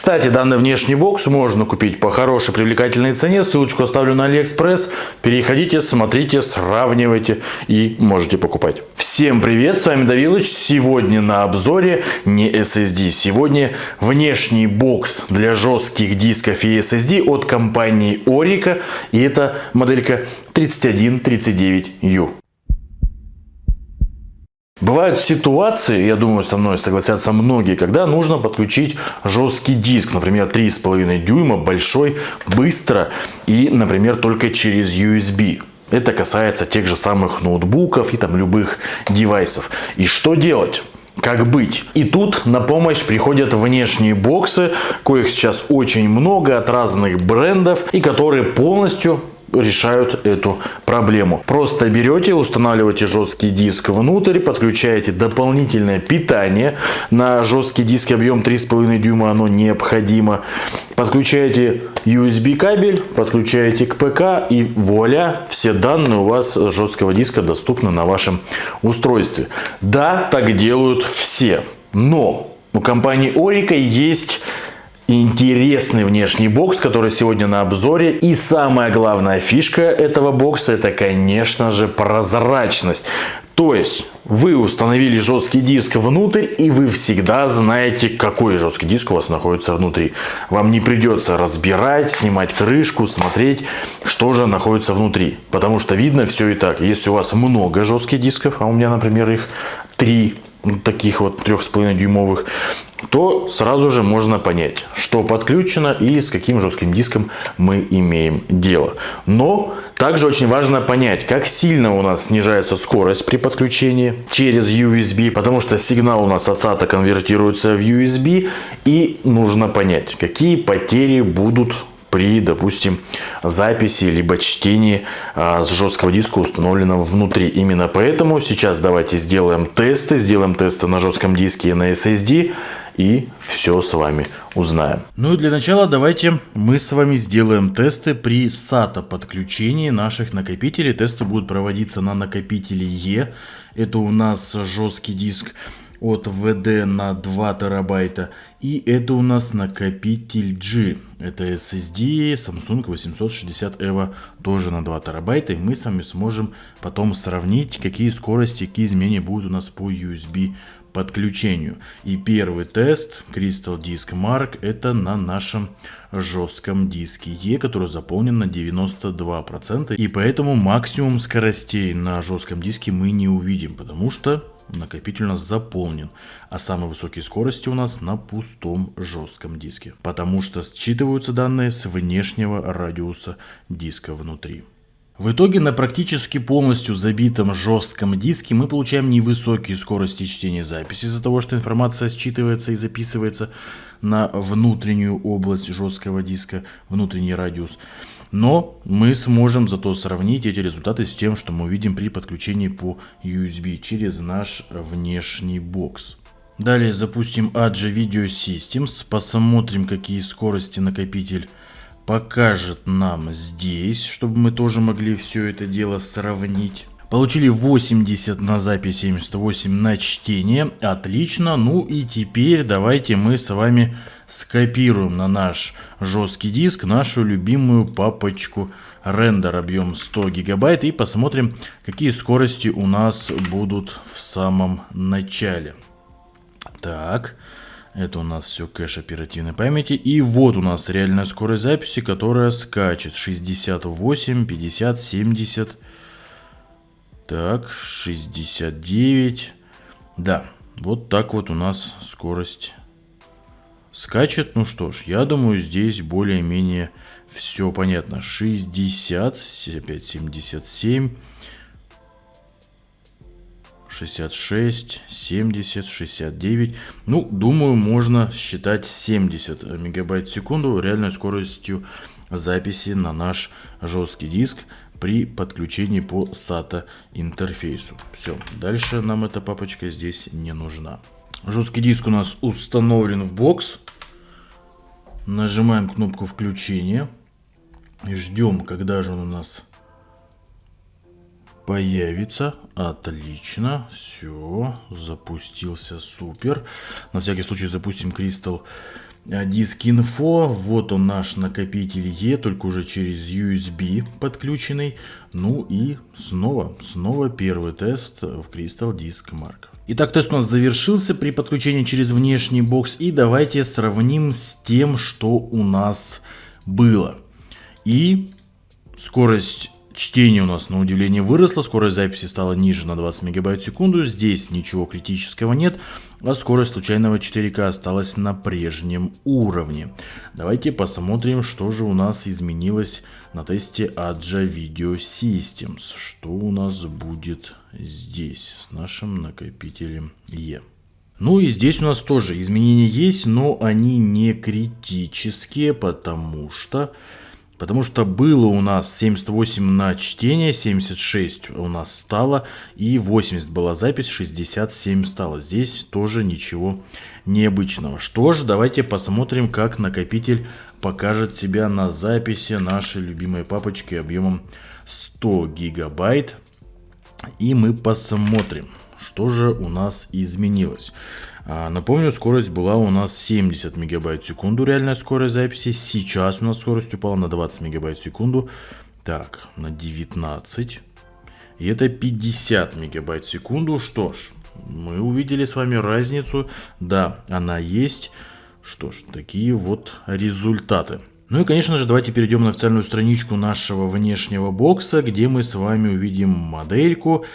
Кстати, данный внешний бокс можно купить по хорошей привлекательной цене. Ссылочку оставлю на AliExpress. Переходите, смотрите, сравнивайте и можете покупать. Всем привет, с вами Давилыч. Сегодня на обзоре не SSD. Сегодня внешний бокс для жестких дисков и SSD от компании Orica. И это моделька 3139U. Бывают ситуации, я думаю, со мной согласятся многие, когда нужно подключить жесткий диск, например, 3,5 дюйма, большой, быстро и, например, только через USB. Это касается тех же самых ноутбуков и там любых девайсов. И что делать? Как быть? И тут на помощь приходят внешние боксы, коих сейчас очень много от разных брендов и которые полностью решают эту проблему. Просто берете, устанавливаете жесткий диск внутрь, подключаете дополнительное питание. На жесткий диск объем 3,5 дюйма оно необходимо. Подключаете USB кабель, подключаете к ПК и вуаля, все данные у вас с жесткого диска доступны на вашем устройстве. Да, так делают все. Но у компании Orica есть интересный внешний бокс, который сегодня на обзоре. И самая главная фишка этого бокса — это, конечно же, прозрачность. То есть вы установили жесткий диск внутрь, и вы всегда знаете, какой жесткий диск у вас находится внутри. Вам не придется разбирать, снимать крышку, смотреть, что же находится внутри. Потому что видно все и так. Если у вас много жестких дисков, а у меня, например, их 3, таких вот 3,5 дюймовых, то сразу же можно понять, что подключено и с каким жестким диском мы имеем дело. Но также очень важно понять, как сильно у нас снижается скорость при подключении через USB, потому что сигнал у нас от SATA конвертируется в USB, и нужно понять, какие потери будут при, допустим, записи либо чтении с жесткого диска, установленного внутри. Именно поэтому сейчас давайте сделаем тесты на жестком диске и на SSD, и все с вами узнаем. Ну и для начала давайте мы с вами сделаем тесты при SATA подключении наших накопителей. Тесты будут проводиться на накопителе E. Это у нас жесткий диск от VD на 2 терабайта. И это у нас накопитель G. Это SSD Samsung 860 EVO, тоже на 2 терабайта. И мы с вами сможем потом сравнить, какие скорости, какие изменения будут у нас по USB подключению. И первый тест Crystal Disk Mark — это на нашем жестком диске E, который заполнен на 92%. И поэтому максимум скоростей на жестком диске мы не увидим, потому что накопитель у нас заполнен, а самые высокие скорости у нас на пустом жестком диске, потому что считываются данные с внешнего радиуса диска внутри. В итоге на практически полностью забитом жестком диске мы получаем невысокие скорости чтения записи из-за того, что информация считывается и записывается на внутреннюю область жесткого диска, внутренний радиус. Но мы сможем зато сравнить эти результаты с тем, что мы увидим при подключении по USB через наш внешний бокс. Далее запустим AGE Video Systems, посмотрим, какие скорости накопитель покажет нам здесь, чтобы мы тоже могли все это дело сравнить. Получили 80 на запись, 78 на чтение. Отлично. Ну и теперь давайте мы с вами скопируем на наш жесткий диск нашу любимую папочку рендер, объем 100 гигабайт, и посмотрим, какие скорости у нас будут в самом начале. Так, это у нас все кэш оперативной памяти. И вот у нас реальная скорость записи, которая скачет 68, 50, 70. Так, 69. Да, вот так вот у нас скорость скачет. Ну что ж, я думаю, здесь более-менее все понятно. 60, опять 77, 66, 70, 69. Ну, думаю, можно считать 70 мегабайт в секунду реальной скоростью записи на наш жесткий диск при подключении по SATA интерфейсу. Все, дальше нам эта папочка здесь не нужна. Жесткий диск у нас установлен в бокс. Нажимаем кнопку включения и ждем, когда же он у нас появится. Отлично, все, запустился, супер. На всякий случай запустим Crystal диск инфо. Вот он, наш накопитель E, только уже через USB подключенный. Ну и снова первый тест в Crystal Disk Mark. Итак, тест у нас завершился при подключении через внешний бокс. И давайте сравним с тем, что у нас было. И скорость чтения у нас на удивление выросла, скорость записи стала ниже на 20 мегабайт в секунду, здесь ничего критического нет, а скорость случайного 4К осталась на прежнем уровне. Давайте посмотрим, что же у нас изменилось на тесте Adja Video Systems. Что у нас будет здесь с нашим накопителем E. Ну и здесь у нас тоже изменения есть, но они не критические, потому что было у нас 78 на чтение, 76 у нас стало, и 80 была запись, 67 стало. Здесь тоже ничего необычного. Что ж, давайте посмотрим, как накопитель покажет себя на записи нашей любимой папочки объемом 100 гигабайт. И мы посмотрим, что же у нас изменилось. Напомню, скорость была у нас 70 мегабайт в секунду, реальная скорость записи. Сейчас у нас скорость упала на 20 мегабайт в секунду. Так, на 19. И это 50 мегабайт в секунду. Что ж, мы увидели с вами разницу. Да, она есть. Что ж, такие вот результаты. Ну и, конечно же, давайте перейдем на официальную страничку нашего внешнего бокса, где мы с вами увидим модельку.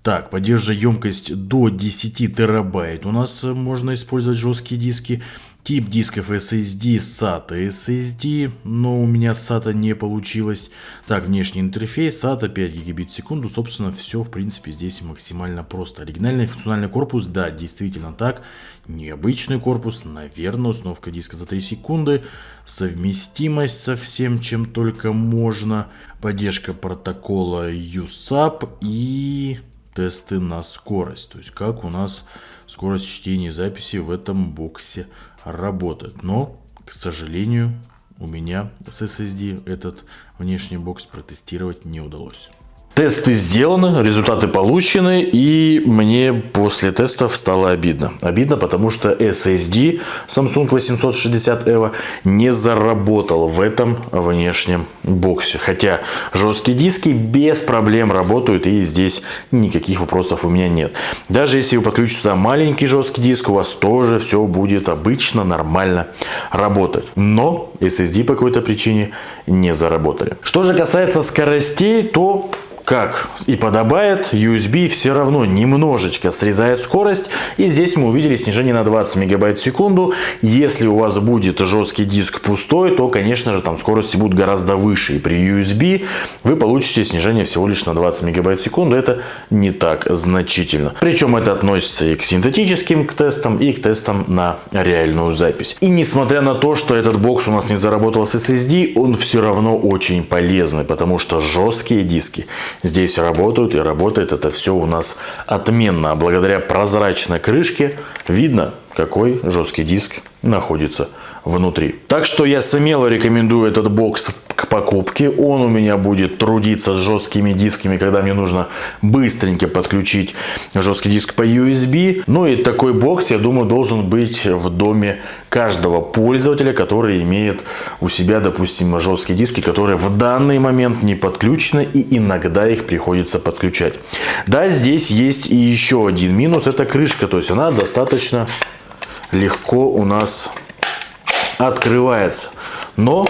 Так, поддерживая емкость до 10 терабайт, у нас можно использовать жесткие диски. Тип дисков SSD, SATA SSD, но у меня SATA не получилось. Так, внешний интерфейс, SATA 5 гигабит в секунду. Собственно, все, в принципе, здесь максимально просто. Оригинальный функциональный корпус, да, действительно так. Необычный корпус, наверное, установка диска за 3 секунды. Совместимость со всем, чем только можно. Поддержка протокола USAP и тесты на скорость. То есть, как у нас скорость чтения и записи в этом боксе работает. Но, к сожалению, у меня с SSD этот внешний бокс протестировать не удалось. Тесты сделаны, результаты получены, и мне после тестов стало обидно. Обидно, потому что SSD Samsung 860 EVO не заработал в этом внешнем боксе. Хотя жесткие диски без проблем работают, и здесь никаких вопросов у меня нет. Даже если вы подключите сюда маленький жесткий диск, у вас тоже все будет обычно нормально работать. Но SSD по какой-то причине не заработали. Что же касается скоростей, то как и подобает, USB все равно немножечко срезает скорость. И здесь мы увидели снижение на 20 мегабайт в секунду. Если у вас будет жесткий диск пустой, то, конечно же, там скорости будут гораздо выше. И при USB вы получите снижение всего лишь на 20 мегабайт в секунду. Это не так значительно. Причем это относится и к синтетическим тестам, и к тестам на реальную запись. И несмотря на то, что этот бокс у нас не заработал с SSD, он все равно очень полезный, потому что жесткие диски здесь работают, и работает это все у нас отменно. А благодаря прозрачной крышке видно, какой жесткий диск находится внутри. Так что я смело рекомендую этот бокс к покупке. Он у меня будет трудиться с жесткими дисками, когда мне нужно быстренько подключить жесткий диск по USB. Ну и такой бокс, я думаю, должен быть в доме каждого пользователя, который имеет у себя, допустим, жесткие диски, которые в данный момент не подключены, и иногда их приходится подключать. Да, здесь есть и еще один минус, это крышка, то есть она достаточно легко у нас открывается. Но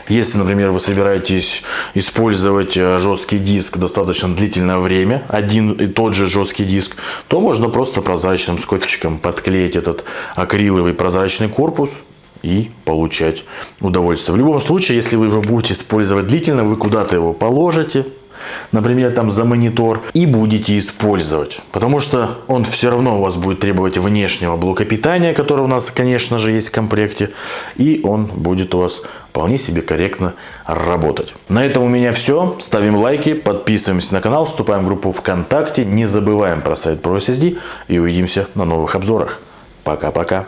если, например, вы собираетесь использовать жесткий диск достаточно длительное время, один и тот же жесткий диск, то можно просто прозрачным скотчиком подклеить этот акриловый прозрачный корпус и получать удовольствие. В любом случае, если вы его будете использовать длительно, вы куда-то его положите, например, там за монитор, и будете использовать. Потому что он все равно у вас будет требовать внешнего блока питания, который у нас, конечно же, есть в комплекте. И он будет у вас вполне себе корректно работать. На этом у меня все. Ставим лайки, подписываемся на канал, вступаем в группу ВКонтакте. Не забываем про сайт ProSSD. И увидимся на новых обзорах. Пока-пока.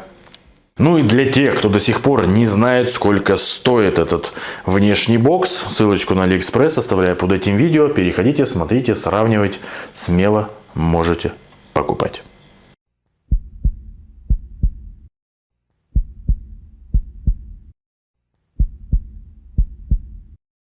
Ну и для тех, кто до сих пор не знает, сколько стоит этот внешний бокс, ссылочку на AliExpress оставляю под этим видео. Переходите, смотрите, сравнивать. Смело можете покупать.